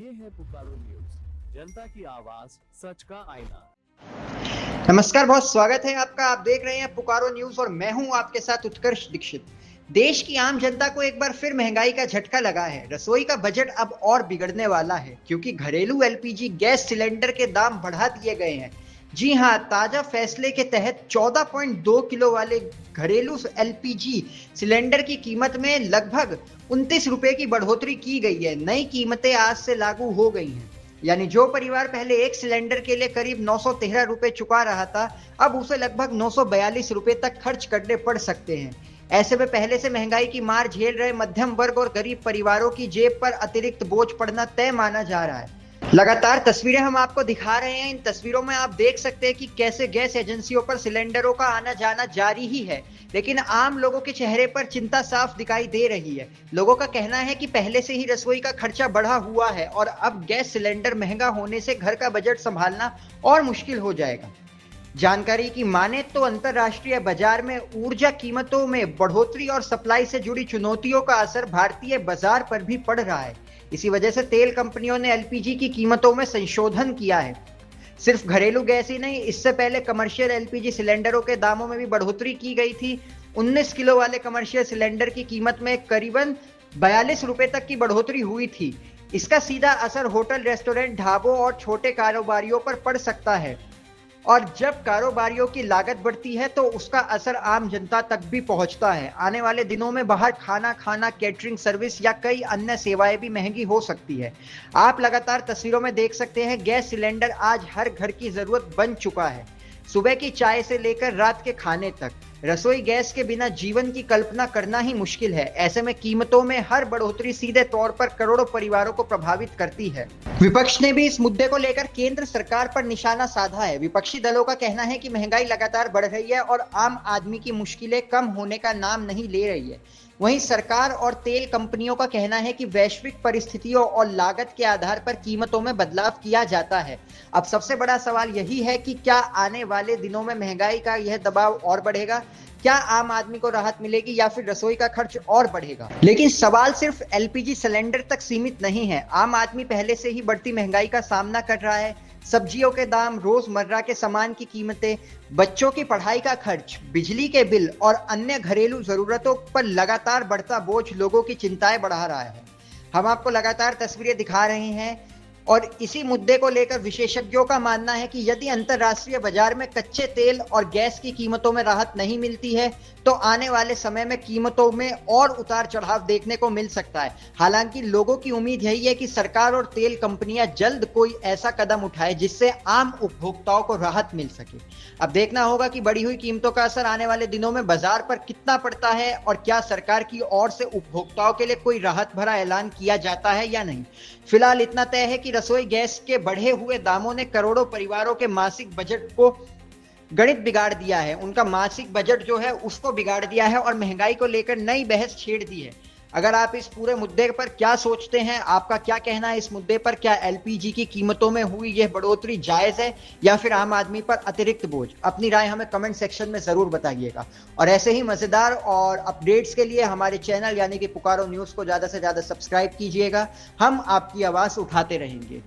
ये है पुकारो न्यूज, जनता की आवाज, सच का आईना। नमस्कार, बहुत स्वागत है आपका। आप देख रहे हैं पुकारो न्यूज और मैं हूं आपके साथ उत्कर्ष दीक्षित। देश की आम जनता को एक बार फिर महंगाई का झटका लगा है। रसोई का बजट अब और बिगड़ने वाला है क्योंकि घरेलू एलपीजी गैस सिलेंडर के दाम बढ़ा दिए गए हैं। जी हां, ताजा फैसले के तहत 14.2 किलो वाले घरेलू एलपीजी सिलेंडर की कीमत में लगभग 29 रुपए की बढ़ोतरी की गई है। नई कीमतें आज से लागू हो गई हैं। यानी जो परिवार पहले एक सिलेंडर के लिए करीब 913 रुपए चुका रहा था, अब उसे लगभग 942 रुपए तक खर्च करने पड़ सकते हैं। ऐसे में पहले से महंगाई की मार झेल रहे मध्यम वर्ग और गरीब परिवारों की जेब पर अतिरिक्त बोझ पड़ना तय माना जा रहा है। लगातार तस्वीरें हम आपको दिखा रहे हैं। इन तस्वीरों में आप देख सकते हैं कि कैसे गैस एजेंसियों पर सिलेंडरों का आना जाना जारी ही है, लेकिन आम लोगों के चेहरे पर चिंता साफ दिखाई दे रही है। लोगों का कहना है कि पहले से ही रसोई का खर्चा बढ़ा हुआ है और अब गैस सिलेंडर महंगा होने से घर का बजट संभालना और मुश्किल हो जाएगा। जानकारी की माने तो अंतरराष्ट्रीय बाजार में ऊर्जा कीमतों में बढ़ोतरी और सप्लाई से जुड़ी चुनौतियों का असर भारतीय बाजार पर भी पड़ रहा है। इसी वजह से तेल कंपनियों ने एलपीजी की कीमतों में संशोधन किया है। सिर्फ घरेलू गैस ही नहीं, इससे पहले कमर्शियल एलपीजी सिलेंडरों के दामों में भी बढ़ोतरी की गई थी। 19 किलो वाले कमर्शियल सिलेंडर की कीमत में करीबन 42 रुपए तक की बढ़ोतरी हुई थी। इसका सीधा असर होटल, रेस्टोरेंट, ढाबों और छोटे कारोबारियों पर पड़ सकता है। और जब कारोबारियों की लागत बढ़ती है तो उसका असर आम जनता तक भी पहुंचता है। आने वाले दिनों में बाहर खाना खाना, कैटरिंग सर्विस या कई अन्य सेवाएं भी महंगी हो सकती है। आप लगातार तस्वीरों में देख सकते हैं, गैस सिलेंडर आज हर घर की जरूरत बन चुका है। सुबह की चाय से लेकर रात के खाने तक रसोई गैस के बिना जीवन की कल्पना करना ही मुश्किल है। ऐसे में कीमतों में हर बढ़ोतरी सीधे तौर पर करोड़ों परिवारों को प्रभावित करती है। विपक्ष ने भी इस मुद्दे को लेकर केंद्र सरकार पर निशाना साधा है। विपक्षी दलों का कहना है कि महंगाई लगातार बढ़ रही है और आम आदमी की मुश्किलें कम होने का नाम नहीं ले रही है। वहीं सरकार और तेल कंपनियों का कहना है कि वैश्विक परिस्थितियों और लागत के आधार पर कीमतों में बदलाव किया जाता है। अब सबसे बड़ा सवाल यही है कि क्या आने वाले दिनों में महंगाई का यह दबाव और बढ़ेगा? क्या आम आदमी को राहत मिलेगी या फिर रसोई का खर्च और बढ़ेगा? लेकिन सवाल सिर्फ एलपीजी सिलेंडर तक सीमित नहीं है। आम आदमी पहले से ही बढ़ती महंगाई का सामना कर रहा है। सब्जियों के दाम, रोजमर्रा के सामान की कीमतें, बच्चों की पढ़ाई का खर्च, बिजली के बिल और अन्य घरेलू जरूरतों पर लगातार बढ़ता बोझ लोगों की चिंताएं बढ़ा रहा है। हम आपको लगातार तस्वीरें दिखा रहे हैं और इसी मुद्दे को लेकर विशेषज्ञों का मानना है कि यदि अंतर्राष्ट्रीय बाजार में कच्चे तेल और गैस की कीमतों में राहत नहीं मिलती है तो आने वाले समय में कीमतों में और उतार चढ़ाव देखने को मिल सकता है। हालांकि लोगों की उम्मीद यही है कि सरकार और तेल कंपनियां जल्द कोई ऐसा कदम उठाए जिससे आम उपभोक्ताओं को राहत मिल सके। अब देखना होगा कि बढ़ी हुई कीमतों का असर आने वाले दिनों में बाजार पर कितना पड़ता है और क्या सरकार की ओर से उपभोक्ताओं के लिए कोई राहत भरा ऐलान किया जाता है या नहीं। फिलहाल इतना तय है कि रसोई गैस के बढ़े हुए दामों ने करोड़ों परिवारों के मासिक बजट को गणित बिगाड़ दिया है। उनका मासिक बजट जो है उसको बिगाड़ दिया है और महंगाई को लेकर नई बहस छेड़ दी है। अगर आप इस पूरे मुद्दे पर क्या सोचते हैं, आपका क्या कहना है इस मुद्दे पर? क्या एलपीजी की कीमतों में हुई यह बढ़ोतरी जायज है या फिर आम आदमी पर अतिरिक्त बोझ? अपनी राय हमें कमेंट सेक्शन में जरूर बताइएगा और ऐसे ही मजेदार और अपडेट्स के लिए हमारे चैनल यानी कि पुकारो न्यूज को ज्यादा से ज्यादा सब्सक्राइब कीजिएगा। हम आपकी आवाज उठाते रहेंगे।